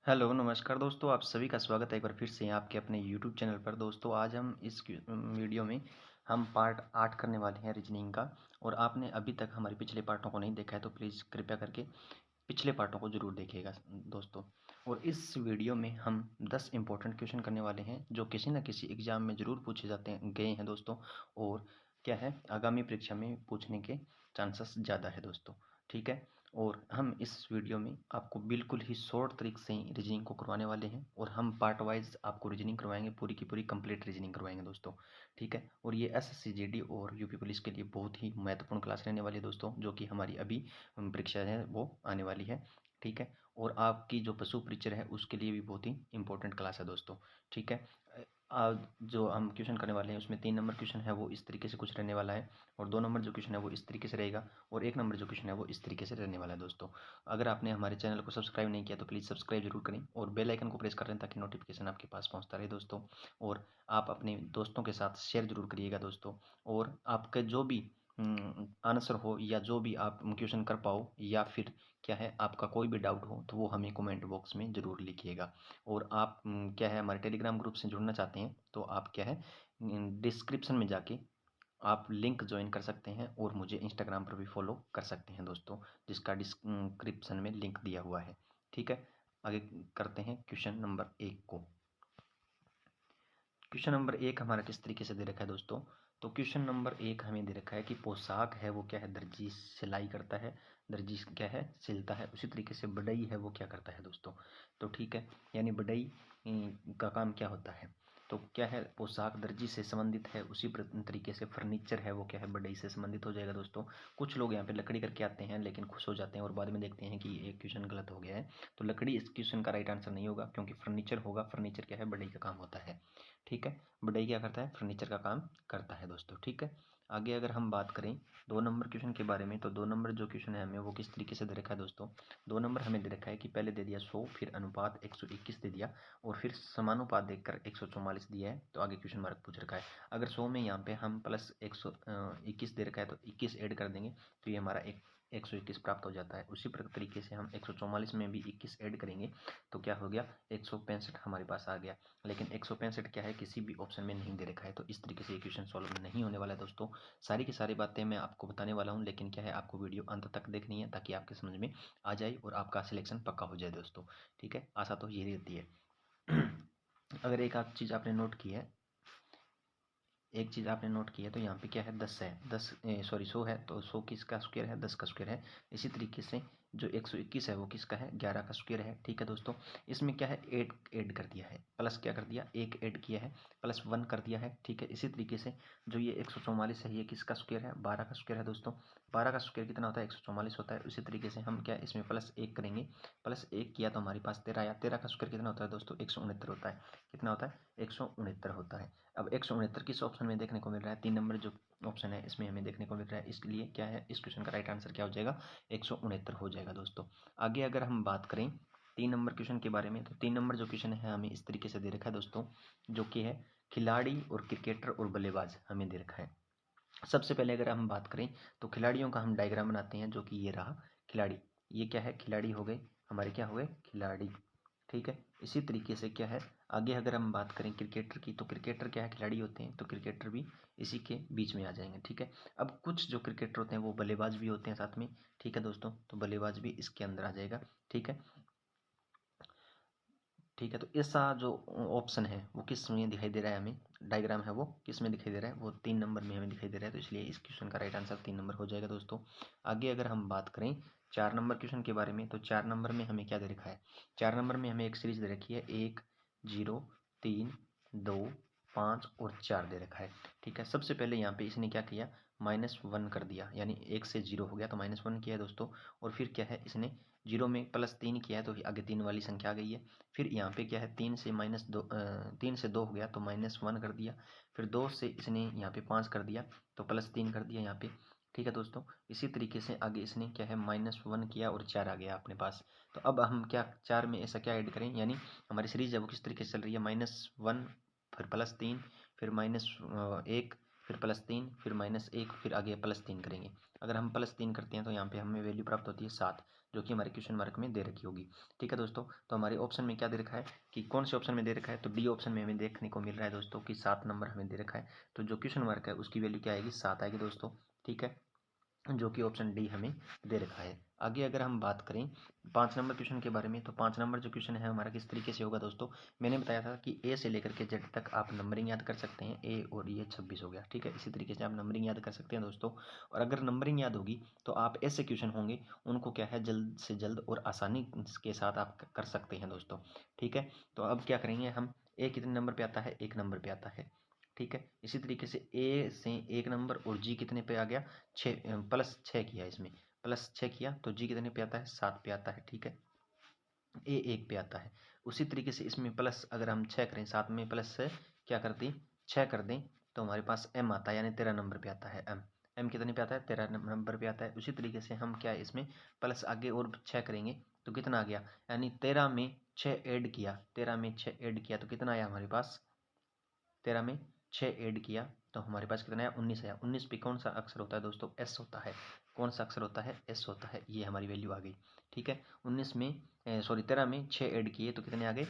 Hello, नमस्कार दोस्तों, आप सभी का स्वागत है एक बार फिर से आपके अपने यूट्यूब चैनल पर। दोस्तों आज हम इस वीडियो में हम पार्ट 8 करने वाले हैं रीजनिंग का। और आपने अभी तक हमारे पिछले पार्टों को नहीं देखा है तो प्लीज़ कृपया करके पिछले पार्टों को ज़रूर देखिएगा दोस्तों। और इस वीडियो में हम 10 इंपॉर्टेंट क्वेश्चन करने वाले हैं जो किसी न किसी एग्ज़ाम में ज़रूर पूछे गए हैं दोस्तों। और क्या है, आगामी परीक्षा में पूछने के चांसेस ज़्यादा है दोस्तों। ठीक है। और हम इस वीडियो में आपको बिल्कुल ही शॉर्ट तरीके से ही रीजनिंग को करवाने वाले हैं और हम पार्ट वाइज आपको रीजनिंग करवाएंगे, पूरी की पूरी कंप्लीट रीजनिंग करवाएंगे दोस्तों। ठीक है। और ये एसएससी जीडी और यूपी पुलिस के लिए बहुत ही महत्वपूर्ण क्लास रहने वाली है दोस्तों, जो कि हमारी अभी परीक्षा है वो आने वाली है। ठीक है। और आपकी जो पशु परीक्षा है उसके लिए भी बहुत ही इंपॉर्टेंट क्लास है दोस्तों। ठीक है। आज जो हम क्वेश्चन करने वाले हैं उसमें 3 नंबर क्वेश्चन है वो इस तरीके से कुछ रहने वाला है, और 2 नंबर जो क्वेश्चन है वो इस तरीके से रहेगा, और 1 नंबर जो क्वेश्चन है वो इस तरीके से रहने वाला है दोस्तों। अगर आपने हमारे चैनल को सब्सक्राइब नहीं किया तो प्लीज़ सब्सक्राइब जरूर करें और बेल आइकन को प्रेस कर लें ताकि नोटिफिकेशन आपके पास पहुंचता रहे दोस्तों। और आप अपने दोस्तों के साथ शेयर जरूर करिएगा दोस्तों। और आपका जो भी आंसर हो या जो भी आप क्वेश्चन कर पाओ या फिर क्या है आपका कोई भी डाउट हो तो वो हमें कमेंट बॉक्स में ज़रूर लिखिएगा। और आप क्या है हमारे टेलीग्राम ग्रुप से जुड़ना चाहते हैं तो आप क्या है डिस्क्रिप्शन में जाके आप लिंक ज्वाइन कर सकते हैं और मुझे इंस्टाग्राम पर भी फॉलो कर सकते हैं दोस्तों, जिसका डिस्क्रिप्शन में लिंक दिया हुआ है। ठीक है। आगे करते हैं क्वेश्चन नंबर 1 को। क्वेश्चन नंबर 1 हमारा किस तरीके से दे रखा है दोस्तों। तो क्वेश्चन नंबर 1 हमें दे रखा है कि पोशाक है वो क्या है, दर्जी सिलाई करता है, दर्जी क्या है सिलता है। उसी तरीके से बढ़ई है वो क्या करता है दोस्तों। तो ठीक है, यानी बढ़ई का काम क्या होता है। तो क्या है, पोशाक दर्जी से संबंधित है, उसी तरीके से फर्नीचर है वो क्या है बढ़ई से संबंधित हो जाएगा दोस्तों। कुछ लोग यहाँ पे लकड़ी करके आते हैं लेकिन खुश हो जाते हैं और बाद में देखते हैं कि एक क्वेश्चन गलत हो गया है। तो लकड़ी इस क्वेश्चन का राइट आंसर नहीं होगा क्योंकि फर्नीचर होगा। फर्नीचर क्या है, बढ़ई का काम होता है। ठीक है। बढ़ई क्या करता है, फर्नीचर का काम करता है दोस्तों। ठीक है। आगे अगर हम बात करें 2 नंबर क्वेश्चन के बारे में, तो 2 नंबर जो क्वेश्चन है हमें वो किस तरीके से दे रखा है दोस्तों। 2 नंबर हमें दे रखा है कि पहले दे दिया 100, फिर अनुपात 121 दे दिया, और फिर समानुपात देखकर 144 दिया है। तो आगे क्वेश्चन मार्क पूछ रखा है। अगर 100 में यहाँ पे हम प्लस 121 दे रखा है तो 21 ऐड कर देंगे तो ये हमारा 121 प्राप्त हो जाता है। उसी तरीके से हम 144 में भी 21 ऐड करेंगे तो क्या हो गया, 165 हमारे पास आ गया। लेकिन 165 क्या है, किसी भी ऑप्शन में नहीं दे रखा है, तो इस तरीके से इक्वेशन सॉल्व नहीं होने वाला है दोस्तों। सारी की सारी बातें मैं आपको बताने वाला हूँ, लेकिन क्या है आपको वीडियो अंत तक देखनी है ताकि आपके समझ में आ जाए और आपका सिलेक्शन पक्का हो जाए दोस्तों। ठीक है, आशा तो यही रहती है। अगर एक आध चीज़ आपने नोट की है, एक चीज़ आपने नोट की है तो यहाँ पे क्या है 10 है, 100 है तो 100 किसका स्क्वायर है, 10 का स्क्वायर है। इसी तरीके से जो 121 है वो किसका है, 11 का स्क्वायर है। ठीक है दोस्तों। इसमें क्या है, 8 ऐड कर दिया है, प्लस क्या कर दिया, 1 ऐड किया है, प्लस 1 कर दिया है। ठीक है। इसी तरीके से जो ये 144 है ये किसका स्क्वायर है, 12 का स्क्वायर है दोस्तों। 12 का स्क्वायर कितना होता है, 144 होता है। उसी तरीके से हम क्या इसमें प्लस 1 करेंगे, प्लस 1 किया तो हमारे पास 13 आया। 13 का स्क्वायर कितना होता है दोस्तों, 169 होता है। कितना होता है, 169 होता है। अब 169 किस ऑप्शन में देखने को मिल रहा है, 3 नंबर जो ऑप्शन है इसमें हमें देखने को मिल रहा है। इसलिए क्या है, इस क्वेश्चन का राइट आंसर क्या हो जाएगा, 169 हो जाएगा दोस्तों। आगे अगर हम बात करें 3 नंबर क्वेश्चन के बारे में, तो 3 नंबर जो क्वेश्चन है हमें इस तरीके से दे रखा है दोस्तों, जो कि है खिलाड़ी और क्रिकेटर और बल्लेबाज हमें दे रखा है। सबसे पहले अगर हम बात करें तो खिलाड़ियों का हम डायग्राम बनाते हैं, जो कि ये रहा खिलाड़ी। ये क्या है, खिलाड़ी हो गए हमारे, क्या हो गए, खिलाड़ी। ठीक है। इसी तरीके से क्या है, आगे अगर हम बात करें क्रिकेटर की, तो क्रिकेटर क्या है, खिलाड़ी होते हैं, तो क्रिकेटर भी इसी के बीच में आ जाएंगे। ठीक है। अब कुछ जो क्रिकेटर होते हैं वो बल्लेबाज भी होते हैं साथ में। ठीक है दोस्तों, तो बल्लेबाज भी इसके अंदर आ जाएगा। ठीक है। ठीक है। तो ऐसा जो ऑप्शन है वो किस में दिखाई दे रहा है, हमें डायग्राम है वो किस में दिखाई दे रहा है, वो 3 नंबर में हमें दिखाई दे रहा है। तो इसलिए इस क्वेश्चन का राइट आंसर 3 नंबर हो जाएगा दोस्तों। आगे अगर हम बात करें 4 नंबर क्वेश्चन के बारे में, तो 4 नंबर में हमें क्या दे रखा है, 4 नंबर में हमें एक सीरीज दे रखी है, 1 0 3 2 5 और 4 दे रखा है। ठीक है। सबसे पहले यहाँ पे इसने क्या किया, -1 कर दिया, यानी 1 से 0 हो गया तो -1 किया है दोस्तों। और फिर क्या है, इसने 0 में +3 किया है तो आगे 3 वाली संख्या आ गई है। फिर यहाँ पे क्या है, 3 से -2 3 से 2 हो गया तो -1 कर दिया। फिर 2 से इसने यहाँ पे 5 कर दिया तो +3 कर दिया यहाँ पे। ठीक है दोस्तों। इसी तरीके से आगे इसने क्या है, -1 किया और 4 आ गया अपने पास। तो अब हम क्या 4 में ऐसा क्या ऐड करें, यानी हमारी सीरीज है वो किस तरीके से चल रही है, -1 फिर +3 फिर -1 फिर +3 फिर -1 फिर आगे +3 करेंगे। अगर हम +3 करते हैं तो यहाँ पे हमें वैल्यू प्राप्त होती है 7। जो कि हमारे क्वेश्चन मार्क में दे रखी होगी। ठीक है दोस्तों, तो हमारे ऑप्शन में क्या दे रखा है कि कौन से ऑप्शन में दे रखा है, तो डी ऑप्शन में हमें देखने को मिल रहा है दोस्तों कि 7 नंबर हमें दे रखा है। तो जो क्वेश्चन मार्क है उसकी वैल्यू क्या आएगी, 7 आएगी दोस्तों। ठीक है, जो कि ऑप्शन डी हमें दे रखा है। आगे अगर हम बात करें 5 नंबर क्वेश्चन के बारे में, तो 5 नंबर जो क्वेश्चन है हमारा किस तरीके से होगा दोस्तों। मैंने बताया था कि ए से लेकर के जेड तक आप नंबरिंग याद कर सकते हैं, ए और ये 26 हो गया। ठीक है, इसी तरीके से आप नंबरिंग याद कर सकते हैं दोस्तों। और अगर नंबरिंग याद होगी तो आप ऐसे क्वेश्चन होंगे उनको क्या है जल्द से जल्द और आसानी के साथ आप कर सकते हैं दोस्तों। ठीक है, तो अब क्या करेंगे हम, ए कितने नंबर पे आता है, 1 नंबर पे आता है। ठीक है, इसी तरीके से ए से 1 नंबर और जी कितने पे आ गया, 6 +6 किया, इसमें +6 किया तो जी कितने पे आता है, 7 पे आता है। ठीक है, ए 1 पे आता है। उसी तरीके से इसमें प्लस अगर हम 6 करें, 7 में प्लस से क्या कर दें, 6 कर दें, तो हमारे पास एम आता है, यानी 13 नंबर पे आता है एम। एम कितने पे आता है, 13 नंबर पे आता है। उसी तरीके से हम क्या है इसमें प्लस आगे और 6 करेंगे तो कितना आ गया, यानी 13 में 6 ऐड किया, 13 में 6 ऐड किया तो कितना आया हमारे पास, 13 में 6 ऐड किया तो हमारे पास कितना आया, 19 आया। 19 पे कौन सा अक्षर होता है दोस्तों, एस होता है। कौन सा अक्षर होता है, एस होता है। ये हमारी वैल्यू आ गई। ठीक है, 19 में 13 में 6 ऐड किए तो कितने आ गए,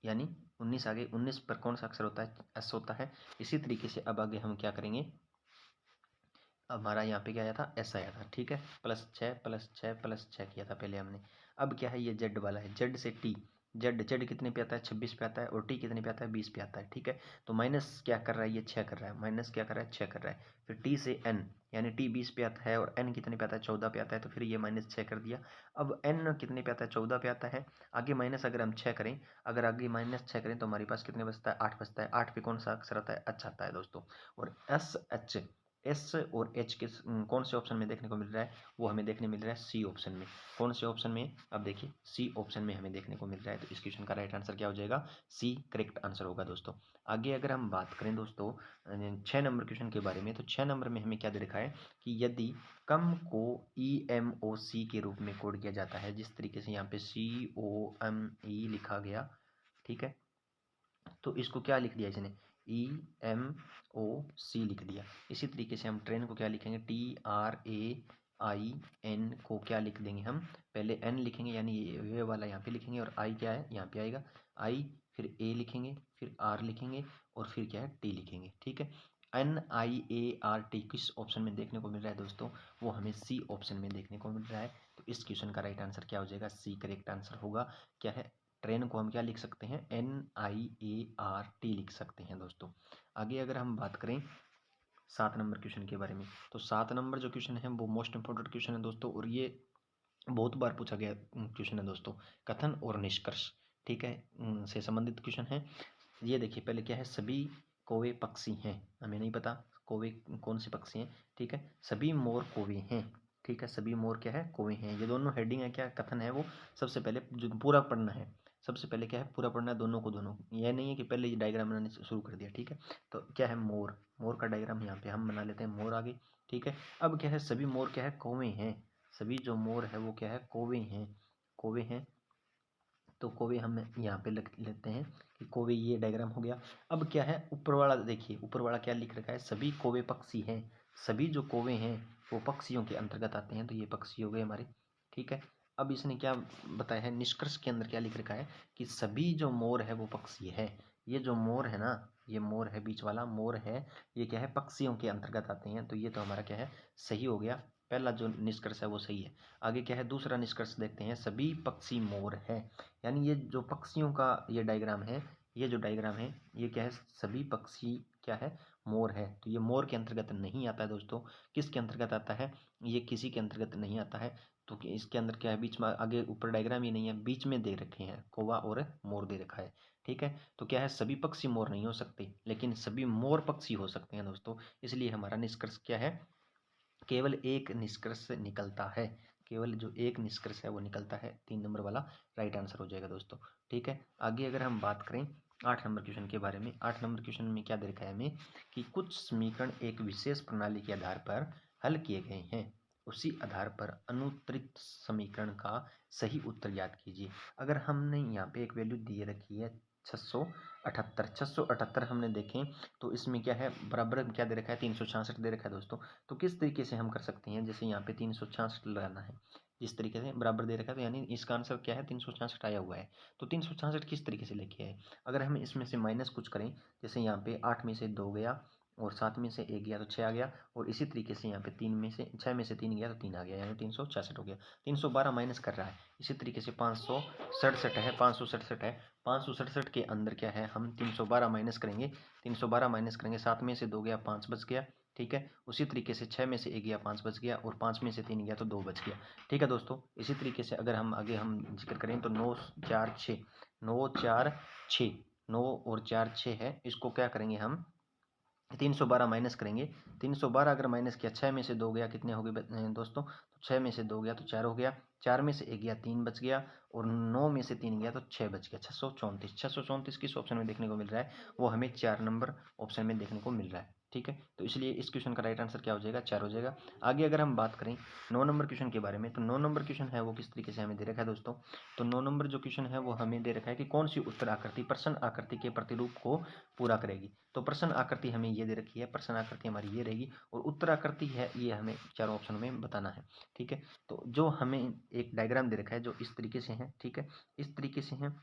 यानी 19 आ गए। 19 पर कौन सा अक्षर होता है, एस होता है। इसी तरीके से अब आगे हम क्या करेंगे, हमारा यहाँ पे क्या आया था, एस आया था। ठीक है, +6 +6 +6 किया था पहले हमने। अब क्या है, ये जेड वाला है, जेड से टी, जेड जेड कितने पे आता है, 26 पे आता है, और टी कितने पे आता है, 20 पे आता है। ठीक है, तो माइनस क्या कर रहा है, ये 6 कर रहा है, माइनस क्या कर रहा है, 6 कर रहा है। फिर टी से एन, यानी टी 20 पे आता है और एन कितने पे आता है, 14 पे आता है, तो फिर ये -6 कर दिया। अब एन कितने पे आता है, 14 पे आता है। आगे माइनस अगर हम 6 करें, अगर आगे -6 करें तो हमारे पास कितने बचता है, 8 बचता है। 8 पे कौन सा अक्षर आता है, अच्छा आता है दोस्तों। और एस और एच के कौन से ऑप्शन में देखने को मिल रहा है, वो हमें देखने मिल रहा है सी ऑप्शन में। कौन से ऑप्शन में, अब देखिए सी ऑप्शन में हमें देखने को मिल रहा है। तो इस क्वेश्चन का राइट आंसर क्या हो जाएगा, सी करेक्ट आंसर होगा दोस्तों। आगे अगर हम बात करें दोस्तों 6 नंबर क्वेश्चन के बारे में, तो 6 नंबर में हमें क्या दे रखा है कि यदि कम को EMOC के रूप में कोड किया जाता है, जिस तरीके से यहाँ पे COME लिखा गया। ठीक है, तो इसको क्या लिख दिया इसने, EMOC लिख दिया। इसी तरीके से हम ट्रेन को क्या लिखेंगे, TRAIN को क्या लिख देंगे हम, पहले N लिखेंगे, यानी ये वाला यहाँ पे लिखेंगे, और I क्या है यहाँ पे आएगा, I, फिर A लिखेंगे, फिर R लिखेंगे, और फिर क्या है T लिखेंगे। ठीक है, NIART किस ऑप्शन में देखने को मिल रहा है दोस्तों, वो हमें सी ऑप्शन में देखने को मिल रहा है। तो इस क्वेश्चन का राइट आंसर क्या हो जाएगा, सी करेक्ट आंसर होगा। क्या है, ट्रेन को हम क्या लिख सकते हैं, NIART लिख सकते हैं दोस्तों। आगे अगर हम बात करें 7 नंबर क्वेश्चन के बारे में, तो 7 नंबर जो क्वेश्चन है वो मोस्ट इंपोर्टेंट क्वेश्चन है दोस्तों, और ये बहुत बार पूछा गया क्वेश्चन है दोस्तों, कथन और निष्कर्ष। ठीक है, से संबंधित क्वेश्चन है। ये देखिए, पहले क्या है, सभी कौवे पक्षी हैं, हमें नहीं पता कौवे कौन से पक्षी हैं। ठीक है, सभी मोर कौवे हैं। ठीक है, सभी मोर क्या है, कौवे हैं। ये दोनों हेडिंग है, क्या कथन है वो, सबसे पहले जो पूरा पढ़ना है, सबसे पहले क्या है, पूरा पढ़ना है दोनों को, दोनों। यह नहीं है कि पहले ये डायग्राम बनाने से शुरू कर दिया। ठीक है, तो क्या है, मोर, मोर का डायग्राम यहाँ पे हम बना लेते हैं, मोर आगे। ठीक है, अब क्या है, सभी मोर क्या है, कौवे हैं। सभी जो मोर है वो क्या है, कौवे हैं, कौवे हैं। तो कौवे हम यहाँ पे लिख लेते हैं कि कौवे, ये डायग्राम हो गया। अब क्या है, ऊपर वाला देखिए, ऊपर वाला क्या लिख रखा है, सभी कौवे पक्षी हैं। सभी जो कौवे हैं वो पक्षियों के अंतर्गत आते हैं, तो ये पक्षी हो गए हमारे। ठीक है, अब इसने क्या बताया है, निष्कर्ष के अंदर क्या लिख रखा है कि सभी जो मोर है वो पक्षी है। ये जो मोर है ना, ये मोर है, बीच वाला मोर है, ये क्या है, पक्षियों के अंतर्गत आते हैं। तो ये तो हमारा क्या है, सही हो गया। पहला जो निष्कर्ष है वो सही है। आगे क्या है, दूसरा निष्कर्ष देखते हैं, सभी पक्षी मोर है। यानी ये जो पक्षियों का ये डायग्राम है, ये जो डायग्राम है ये क्या है, सभी पक्षी क्या है, मोर है। तो ये मोर के अंतर्गत नहीं आता है दोस्तों। किसके अंतर्गत आता है, ये किसी के अंतर्गत नहीं आता है। तो इसके अंदर क्या है, बीच में आगे ऊपर डायग्राम ही नहीं है, बीच में दे रखे हैं कौवा और मोर दे रखा है। ठीक है, तो क्या है, सभी पक्षी मोर नहीं हो सकते, लेकिन सभी मोर पक्षी हो सकते हैं दोस्तों। इसलिए हमारा निष्कर्ष क्या है, केवल एक निष्कर्ष निकलता है, केवल जो एक निष्कर्ष है वो निकलता है। 3 नंबर वाला राइट आंसर हो जाएगा दोस्तों। ठीक है, आगे अगर हम बात करें 8 नंबर क्वेश्चन के बारे में, 8 नंबर क्वेश्चन में क्या दे रखा है हमें कि कुछ समीकरण एक विशेष प्रणाली के आधार पर हल किए गए हैं, उसी आधार पर अनुत्तरित समीकरण का सही उत्तर ज्ञात कीजिए। अगर हमने यहाँ पे एक वैल्यू दिए रखी है 678 हमने देखें, तो इसमें क्या है, बराबर क्या दे रखा है, 366 दे रखा है दोस्तों। तो किस तरीके से हम कर सकते हैं, जैसे यहाँ पे 366 लगाना है, जिस तरीके से बराबर दे रखा है, तो यानी इसका आंसर क्या है, 366 आया हुआ है। तो 366 किस तरीके से लेके आए, अगर हम इसमें से माइनस कुछ करें, जैसे यहाँ पे 8 में से 2 गया और 7 में से 1 गया तो 6 आ गया, और इसी तरीके से यहाँ पे 6 में से 3 गया तो 3 आ गया, यानी 366 हो गया। 312 माइनस कर रहा है, इसी तरीके से 567 है, 567 है। 567 के अंदर क्या है, हम 312 माइनस करेंगे, 312 माइनस करेंगे, 7 में से 2 गया 5 बच गया, ठीक है। उसी तरीके से 6 में से 1 गया 5 बच गया, और 5 में से 3 गया तो 2 बच गया, ठीक है दोस्तों। इसी तरीके से अगर हम आगे हम जिक्र करें तो 9 4 6 9 4 6 9 और 4 6 है, इसको क्या करेंगे हम 312 माइनस करेंगे। 312 अगर माइनस किया, 6 में से 2 गया, कितने हो गए दोस्तों, तो 6 में से 2 गया तो 4 हो गया, 4 में से 1 गया 3 बच गया, और 9 में से 3 गया तो 6 बच गया, 634। 634 किस ऑप्शन में देखने को मिल रहा है, वो हमें 4 नंबर ऑप्शन में देखने को मिल रहा है, ठीक है। तो इसलिए इस क्वेश्चन का राइट आंसर क्या हो जाएगा, 4 हो जाएगा। आगे अगर हम बात करें 9 नंबर क्वेश्चन के बारे में, तो 9 नंबर क्वेश्चन है वो किस तरीके से हमें दे रखा है दोस्तों। तो 9 नंबर जो क्वेश्चन है वो हमें दे रखा है कि कौन सी उत्तर आकृति प्रश्न आकृति के प्रतिरूप को पूरा करेगी। तो प्रश्न आकृति हमें ये दे रखी है, प्रश्न आकृति हमारी ये रहेगी, और उत्तर आकृति है ये हमें चारों ऑप्शन में बताना है, ठीक है। तो जो हमें एक डायग्राम दे रखा है जो इस तरीके से है, ठीक है, इस तरीके से है,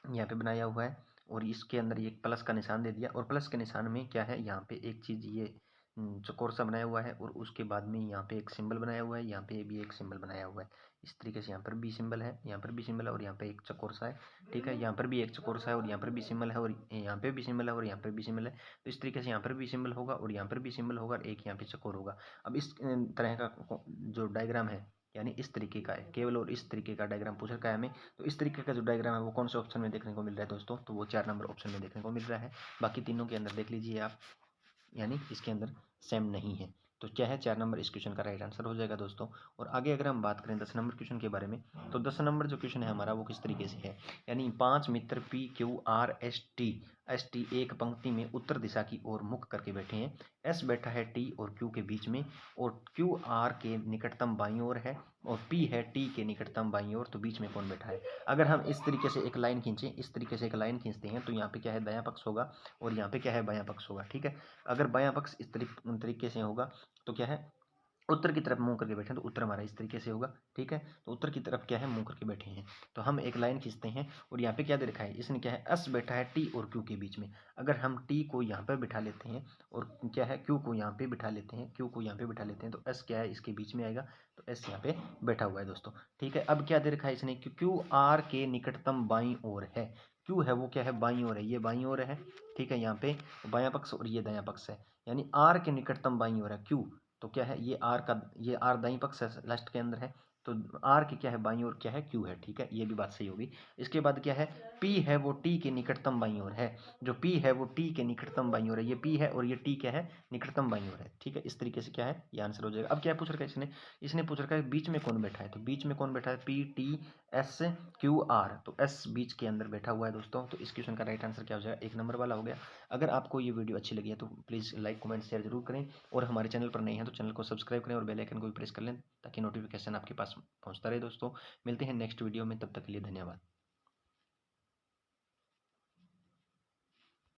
यहाँ पे बनाया हुआ है, और इसके अंदर ये प्लस का निशान दे दिया, और प्लस के निशान में क्या है, यहाँ पे एक चीज़ ये चौकोर सा बनाया हुआ है, और उसके बाद में यहाँ पे एक सिंबल बनाया हुआ है, यहाँ पे भी एक सिंबल बनाया हुआ है। इस तरीके से यहाँ पर भी सिंबल है, यहाँ पर भी सिंबल है, और यहाँ पे एक चौकोर सा है, ठीक है। यहाँ पर भी एक चौकोर सा है, और यहाँ पर भी सिंबल है, और यहाँ पे भी सिंबल है, और यहाँ पर भी सिंबल है। तो इस तरीके से यहाँ पर भी सिंबल होगा, और यहाँ पर भी सिंबल होगा, और एक यहाँ पे चौकोर होगा। अब इस तरह का जो डायग्राम है, यानी इस तरीके का है केवल, और इस तरीके का डायग्राम पूछ रखा है हमें। तो इस तरीके का जो डायग्राम है वो कौन से ऑप्शन में देखने को मिल रहा है दोस्तों, तो वो 4 नंबर ऑप्शन में देखने को मिल रहा है। बाकी तीनों के अंदर देख लीजिए आप, यानी इसके अंदर सेम नहीं है। तो क्या है, 4 नंबर इस क्वेश्चन का राइट आंसर हो जाएगा दोस्तों। और आगे अगर हम बात करें 10 नंबर क्वेश्चन के बारे में, तो 10 नंबर जो क्वेश्चन है हमारा वो किस तरीके से है, यानी 5 मित्र P Q R S T एक पंक्ति में उत्तर दिशा की ओर मुख करके बैठे हैं। एस बैठा है टी और क्यू के बीच में, और क्यू आर के निकटतम बाईं ओर है, और पी है टी के निकटतम बाईं ओर, तो बीच में कौन बैठा है। अगर हम इस तरीके से एक लाइन खींचें, इस तरीके से एक लाइन खींचते हैं, तो यहाँ पे क्या है, दायां पक्ष होगा, और यहाँ पे क्या है, बायां पक्ष होगा, ठीक है। अगर बायां पक्ष इस तरीके से होगा, तो क्या है, उत्तर की तरफ मुंह करके बैठे हैं, तो उत्तर हमारा इस तरीके से होगा, ठीक है। तो उत्तर की तरफ क्या है, मुंह करके बैठे हैं। तो हम एक लाइन खींचते हैं, और यहाँ पे क्या दे रखा है, इसने क्या है, एस बैठा है टी और क्यू के बीच में। अगर हम टी को यहाँ पर बिठा लेते हैं, और क्या है, क्यू को यहाँ पे बिठा लेते हैं, क्यू को यहाँ पे बिठा लेते हैं, तो एस क्या है, इसके बीच में आएगा, तो एस यहाँ पे बैठा हुआ है दोस्तों, ठीक है। अब क्या दे रखा है इसने, क्यू आर के निकटतम बाईं ओर है। क्यू है वो क्या है, बाईं ओर है, ये बाईं ओर है, ठीक है। यहाँ पे बायां पक्ष और ये दायां पक्ष है, यानी आर के निकटतम बाईं ओर है क्यू। तो क्या है, ये आर दाईं पक्ष है, लास्ट के अंदर है, तो आर की क्या है, बाईं ओर क्या है, क्यू है, ठीक है। ये भी बात सही होगी। इसके बाद क्या है, पी है वो टी के निकटतम बाईं ओर है, जो पी है वो टी के निकटतम बाईं ओर है, ये पी है और ये टी क्या है, निकटतम बाईं ओर है, ठीक है। इस तरीके से क्या है, ये आंसर हो जाएगा। अब क्या पूछ रखा है इसने, इसने पूछ रखा है बीच में कौन बैठा है, तो बीच में कौन बैठा है, P T S Q R, तो एस बीच के अंदर बैठा हुआ है दोस्तों। तो इस क्वेश्चन का राइट आंसर क्या हो जाएगा, 1 नंबर वाला हो गया। अगर आपको ये वीडियो अच्छी लगी है तो प्लीज़ लाइक कमेंट शेयर जरूर करें, और हमारे चैनल पर नए हैं तो चैनल को सब्सक्राइब करें, और बेल आइकन को भी प्रेस कर लें, ताकि नोटिफिकेशन आपके पास पहुंचता रहे दोस्तों। मिलते हैं नेक्स्ट वीडियो में, तब तक के लिए धन्यवाद।